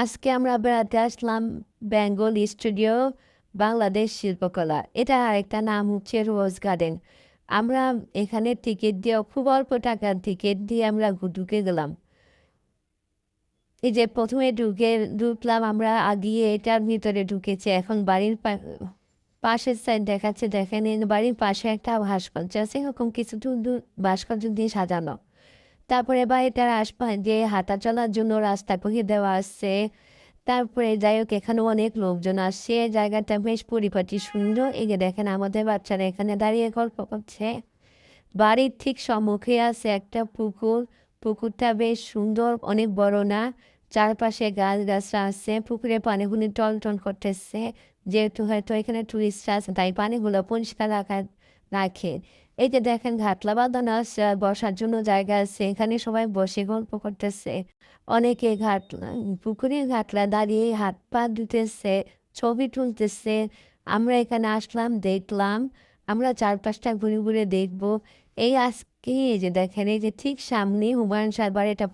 আজকে আমরা বেড়াতে আসলাম বেঙ্গল স্টুডিও বাংলাদেশ শিল্পকলা। এটা আরেকটা নাম হচ্ছে রোজ গার্ডেন। আমরা এখানে টিকিট দিয়ে খুব অল্প টাকার টিকিট দিয়ে আমরা ঢুকে গেলাম। এই যে প্রথমে ঢুকলাম আমরা আগিয়ে এটার ভিতরে ঢুকেছে। এখন বাড়ির পাশের সাইড দেখাচ্ছে, দেখেন এই বাড়ির পাশে একটা ভাস্কর্য আছে, এরকম কিছু ভাস্কর্য দিয়ে সাজানো। তারপরে বাড়িটার আশপাশ দিয়ে হাঁটা চলার জন্য রাস্তা করে দেওয়া আছে। তারপরে যাই হোক এখানে অনেক লোকজন আসছে, জায়গাটা বেশ পরিপাটি সুন্দর। এই যে দেখেন আমাদের বাচ্চারা এখানে দাঁড়িয়ে গল্প করছে। বাড়ির ঠিক সম্মুখে আছে একটা পুকুর। পুকুরটা বেশ সুন্দর, অনেক বড় না, চারপাশে গাছ গাছরা আছে। পুকুরে পানিগুলি টল টল করতেছে, যেহেতু হয়তো এখানে টুরিস্টরা আছে তাই পানিগুলো পরিষ্কার রাখে। এই যে দেখেন ঘাটলা বাঁধানো আছে, বসার জন্য জায়গা আছে, এখানে সবাই বসে গল্প করতেছে। অনেকে পুকুরের ঘাটলা দাঁড়িয়ে হাত পা ধুতেছে, ছবি তুলতেছে। আমরা এখানে আসলাম, দেখলাম। আমরা চারপাশটা ঘুরে ঘুরে দেখবো। এই আজকে এই যে দেখেন, এই যে ঠিক সামনে হুমায়ুন সাহেব বাড়িটা